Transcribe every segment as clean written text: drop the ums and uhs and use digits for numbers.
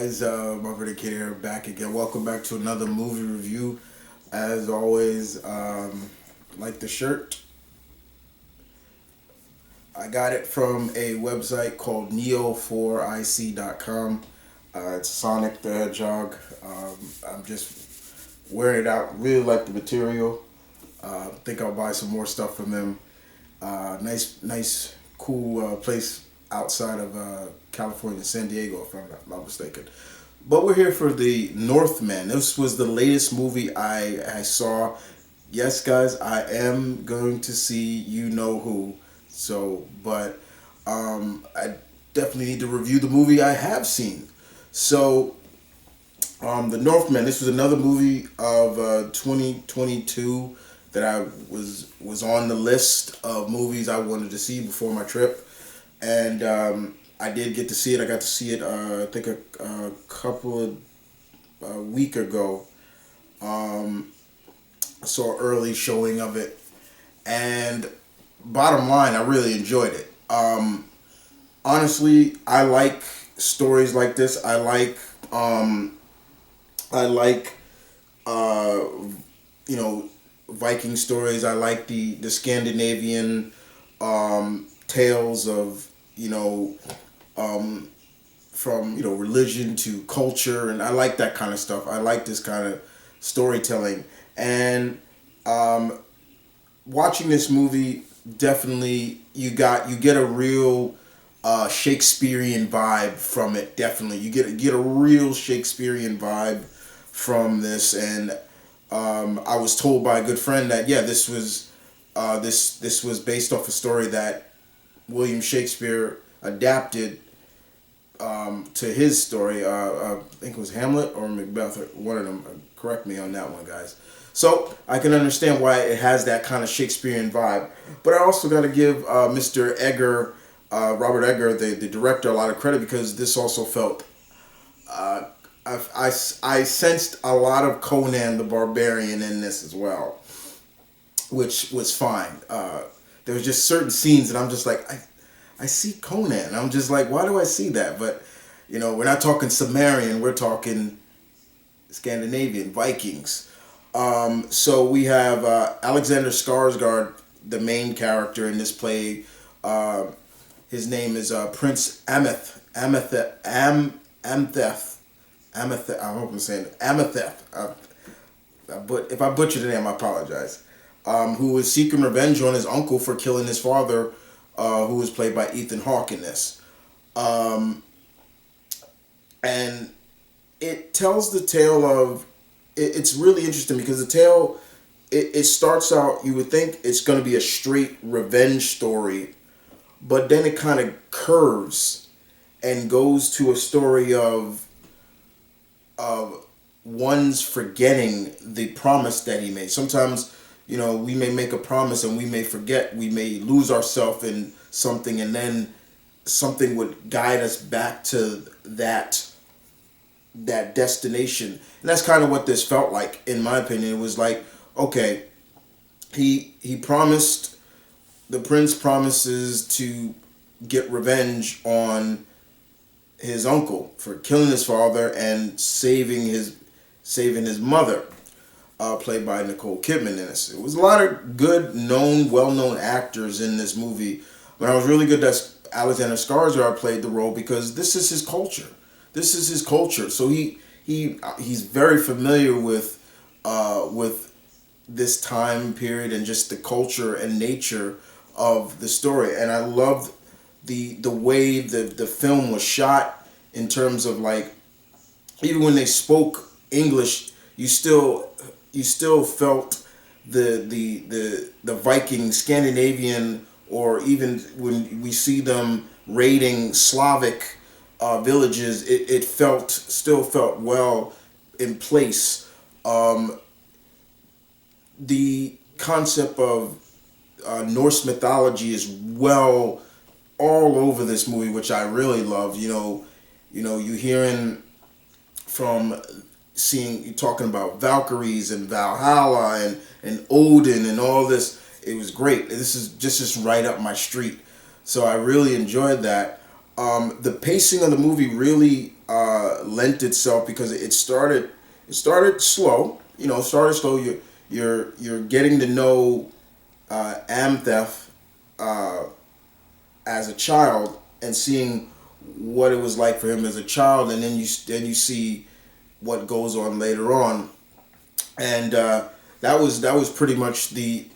guys, M.V.K here, back again. Welcome back to another movie review. As always, like the shirt, I got it from a website called neo4ic.com. It's Sonic the Hedgehog. I'm just wearing it out. Really like the material. Think I'll buy some more stuff from them. Nice, cool place outside of California, San Diego, if I'm not mistaken. But we're here for the Northman. This was the latest movie I saw. Yes, guys, I am going to see You Know Who. So, but I definitely need to review the movie I have seen. So, the Northman. This was another movie of 2022 that I was on the list of movies I wanted to see before my trip, and I did get to see it. I got to see it, I think a couple of week ago. I saw early showing of it, and bottom line, I really enjoyed it. Honestly, I like stories like this. I like you know, Viking stories. I like the Scandinavian tales of, from religion to culture, and I like that kind of stuff. I like this kind of storytelling, and watching this movie, definitely you get a real Shakespearean vibe from it. Definitely, you get a real Shakespearean vibe from this, and I was told by a good friend that this was this was based off a story that William Shakespeare adapted to his story. I think it was Hamlet or Macbeth, or one of them. Correct me on that one, guys. So I can understand why it has that kind of Shakespearean vibe. But I also got to give Mr. Egger, Robert Egger, the director, a lot of credit, because this also felt. I sensed a lot of Conan the Barbarian in this as well, which was fine. There was just certain scenes that I'm just like, I see Conan. I'm just like, why do I see that? But, we're not talking Sumerian. We're talking Scandinavian, Vikings. So we have Alexander Skarsgård, the main character in this play. His name is Prince Ametheth. I hope I'm saying it. Ametheth. But if I butchered the name, I apologize. Who is seeking revenge on his uncle for killing his father, who was played by Ethan Hawke in this. And it tells the tale of. It's really interesting because the tale, it starts out, you would think it's going to be a straight revenge story, but then it kind of curves and goes to a story of one's forgetting the promise that he made. Sometimes, we may make a promise and we may forget. We may lose ourselves in something, and then something would guide us back to that destination. And that's kind of what this felt like, in my opinion. It was like, okay, he promised, the prince promises to get revenge on his uncle for killing his father and saving his mother, played by Nicole Kidman in this. It was a lot of good, well-known actors in this movie, but I was really good that Alexander Skarsgård played the role, because this is his culture. This is his culture. So he's very familiar with this time period and just the culture and nature of the story. And I loved the way the film was shot, in terms of, like, even when they spoke English, you still felt the Viking, Scandinavian, or even when we see them raiding Slavic villages, it still felt well in place. The concept of Norse mythology is well all over this movie, which I really loved. You hearing from you talking about Valkyries and Valhalla and Odin and all this. It was great. This is just right up my street. So I really enjoyed that. The pacing of the movie really lent itself because it started slow. You know, started slow. You're getting to know Amtheth as a child and seeing what it was like for him as a child, and then you see what goes on later on, and that was pretty much the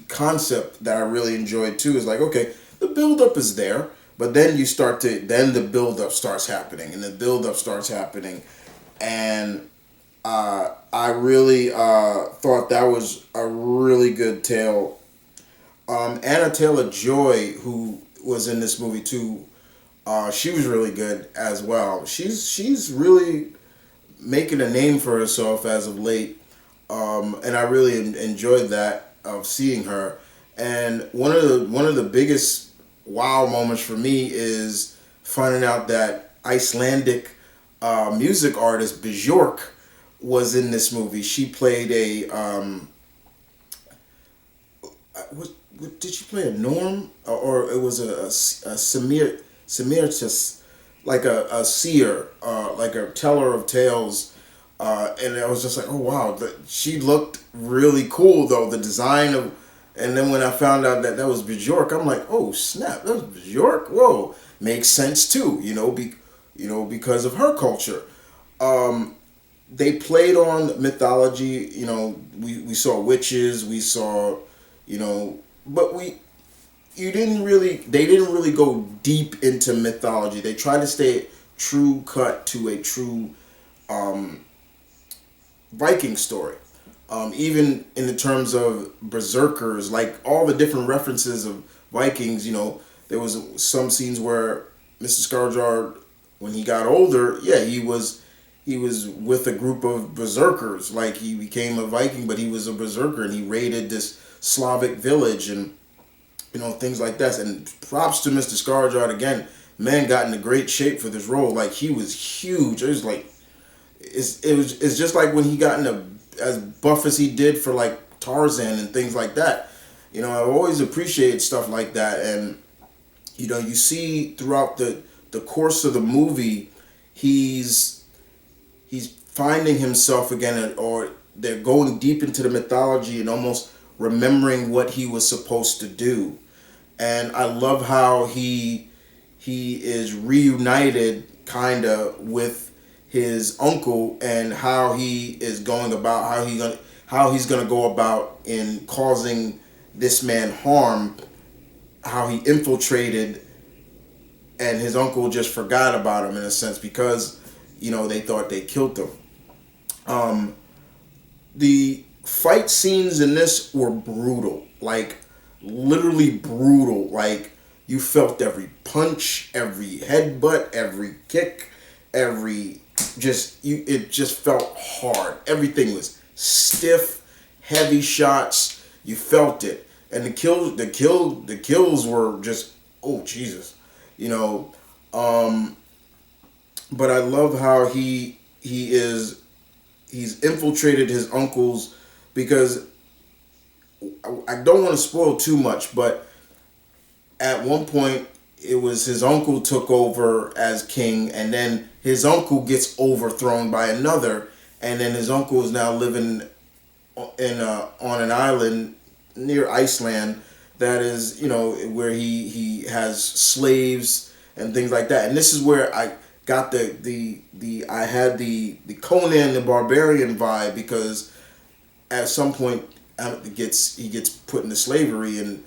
concept that I really enjoyed too. Is like, okay, the build up is there, but then then the build up starts happening, and the build up starts happening, and I really thought that was a really good tale. Anna Taylor Joy, who was in this movie too, she was really good as well. She's really making a name for herself as of late, and I really enjoyed that of seeing her. And one of the biggest wow moments for me is finding out that Icelandic music artist Björk was in this movie. She played a did she play a Norm, or it was a Samir, just like a seer, like a teller of tales, and I was just like, oh wow, she looked really cool though, the design of, and then when I found out that that was Bjork, I'm like, oh snap, that was Bjork. Whoa, makes sense too, because of her culture. They played on mythology. We saw witches, we saw, but you didn't really they didn't really go deep into mythology. They tried to stay true cut to a true Viking story. Even in the terms of berserkers, like all the different references of Vikings, there was some scenes where Mr. Scarg, when he got older, yeah, he was with a group of berserkers. Like he became a Viking, but he was a berserker and he raided this Slavic village and things like that. And props to Mr. Scargard again. Man got into great shape for this role. Like he was huge. It was like it's just like when he got into as buff as he did for like Tarzan and things like that. I always appreciate stuff like that, and you see throughout the course of the movie, he's finding himself again, or they're going deep into the mythology and almost remembering what he was supposed to do. And I love how he is reunited kind of with his uncle, and how he is going about how he's gonna go about in causing this man harm, how he infiltrated, and his uncle just forgot about him in a sense because they thought they killed him. The fight scenes in this were brutal, like literally brutal. Like you felt every punch, every headbutt, every kick, every it just felt hard. Everything was stiff, heavy shots. You felt it, and the kills were just, oh Jesus, you know. But I love how he's infiltrated his uncle's, because I don't want to spoil too much, but at one point it was his uncle took over as king, and then his uncle gets overthrown by another, and then his uncle is now living on an island near Iceland that is, where he has slaves and things like that. And this is where I got I had the Conan the Barbarian vibe, because at some point he gets put into slavery, and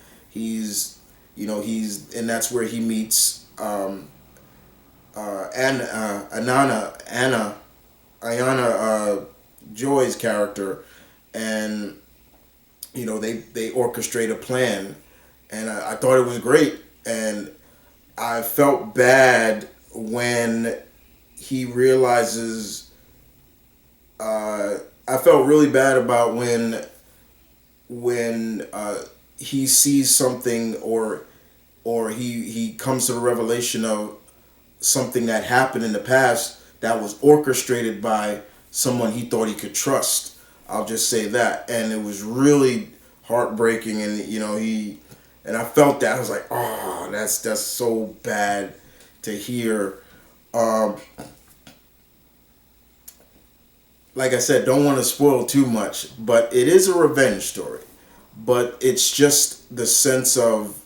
and that's where he meets Ayana Joy's character, and they orchestrate a plan, and I thought it was great, and I felt bad when he realizes. I felt really bad about when he sees something, or he comes to the revelation of something that happened in the past that was orchestrated by someone he thought he could trust. I'll just say that, and it was really heartbreaking, and and I felt that. I was like, oh, that's so bad, to hear. Um, like I said, don't want to spoil too much, but it is a revenge story. But it's just the sense of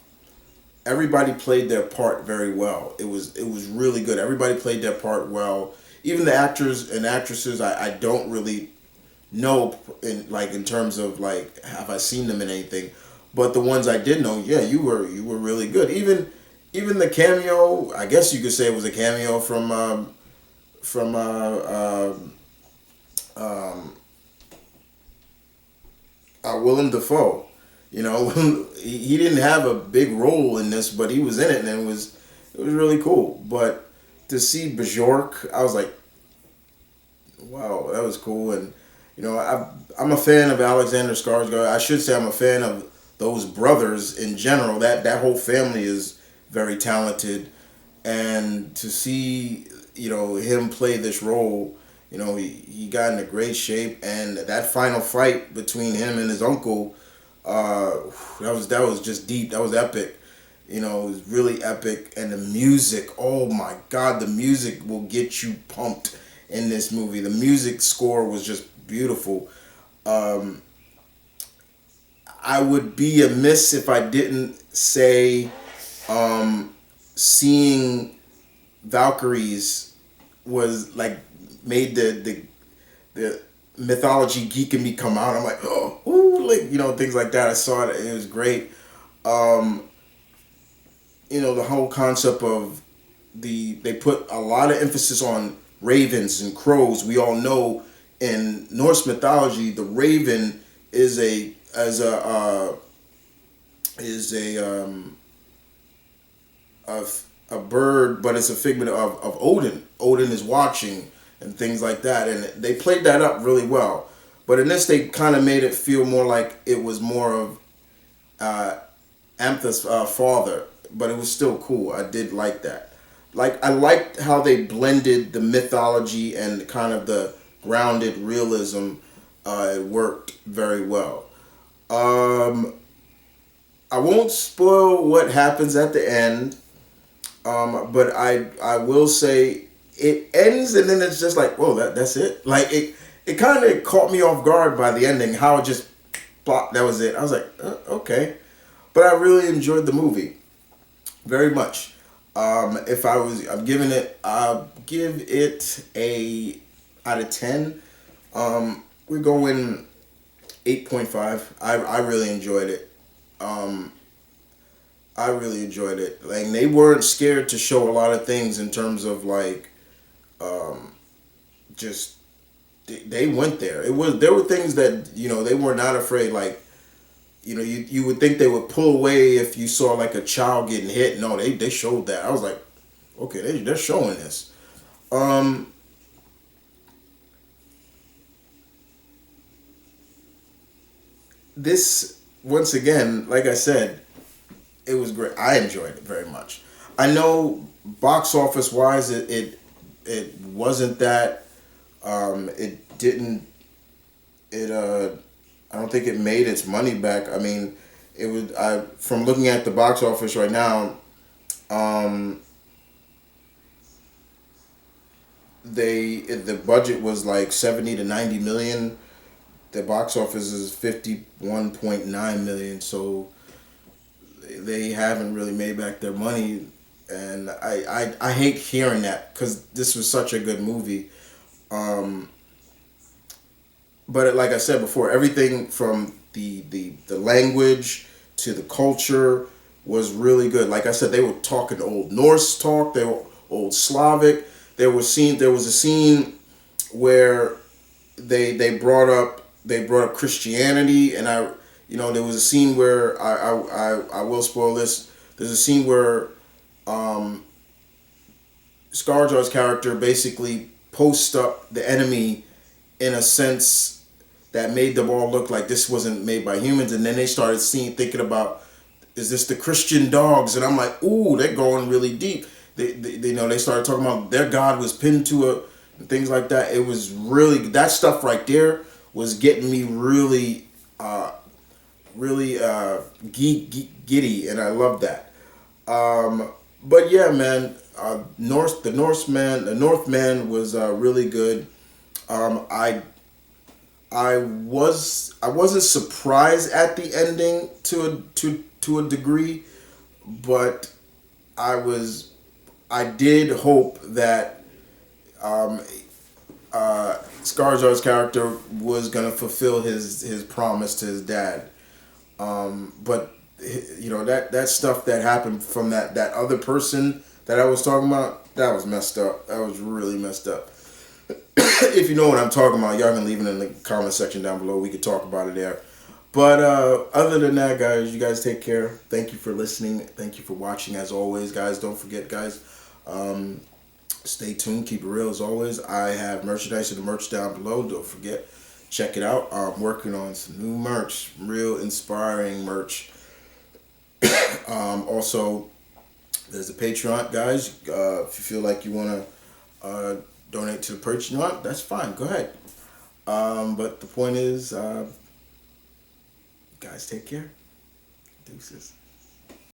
everybody played their part very well. It was really good. Everybody played their part well. Even the actors and actresses, I don't really know in terms of like have I seen them in anything, but the ones I did know, yeah, you were really good. Even the cameo, I guess you could say it was a cameo from um, Willem Dafoe. You know, he didn't have a big role in this, but he was in it, and it was really cool. But to see Bjork, I was like, wow, that was cool. And I'm a fan of Alexander Skarsgård. I should say I'm a fan of those brothers in general. That whole family is very talented, and to see him play this role, he got into great shape, and that final fight between him and his uncle, uh, that was just deep. That was epic. It was really epic, and the music. Oh my God, the music will get you pumped in this movie. The music score was just beautiful. Um, I would be amiss if I didn't say seeing Valkyries was like made the mythology geek in me come out. I'm like, oh, ooh, like things like that. I saw it. It was great. Um, the whole concept of they put a lot of emphasis on ravens and crows. We all know in Norse mythology, the raven is a as a is a a bird, but it's a figment of Odin. Odin is watching and things like that, and they played that up really well. But in this, they kind of made it feel more like it was more of uh, Amtha's father, but it was still cool. I did like that. Like I liked how they blended the mythology and kind of the grounded realism. It worked very well. Um, I won't spoil what happens at the end, but I will say it ends and then it's just like, whoa, that's it. Like it kind of caught me off guard by the ending. How it just plop, that was it. I was like, okay, but I really enjoyed the movie very much. If I'm giving it, I'll give it a out of 10. We're going 8.5. I really enjoyed it. Um, I really enjoyed it. Like they weren't scared to show a lot of things in terms of like um, just they went there. There were things that they were not afraid. Like you would think they would pull away if you saw like a child getting hit. No, they showed that. I was like, okay, they're showing this. Um, this once again, like I said, it was great. I enjoyed it very much. I know box office wise, it wasn't that. It didn't. It I don't think it made its money back. I mean, it was. I from looking at the box office right now. Um, the budget was like 70 to 90 million. The box office is 51.9 million. So they haven't really made back their money, and I hate hearing that because this was such a good movie. Um, but like I said before, everything from the language to the culture was really good. Like I said, they were talking old Norse talk, they were old Slavic. There was a scene where they brought up Christianity, and there was a scene where I will spoil this. There's a scene where um, Scarjar's character basically posts up the enemy in a sense that made them all look like this wasn't made by humans, and then they started thinking about, is this the Christian dogs? And I'm like, ooh, they're going really deep. They started talking about their god was pinned to a and things like that. It was really that stuff right there was getting me really, really giddy, and I love that. But yeah, man, The Northman was really good. Um, I I wasn't surprised at the ending to a degree, but I was I did hope that um, Skarsgård's character was gonna fulfill his promise to his dad. But that stuff that happened from that other person that I was talking about, that was messed up. That was really messed up. If you know what I'm talking about, y'all can leave it in the comment section down below. We could talk about it there. But other than that, guys, you guys take care. Thank you for listening. Thank you for watching. As always, guys, don't forget, guys. Um, Stay tuned. Keep it real as always. I have merchandise in the merch down below. Don't forget. Check it out. I'm working on some new merch. Real inspiring merch. Also, there's a Patreon, guys. If you feel like you want to donate to the Patreon, that's fine. Go ahead. But the point is, guys, take care. Deuces.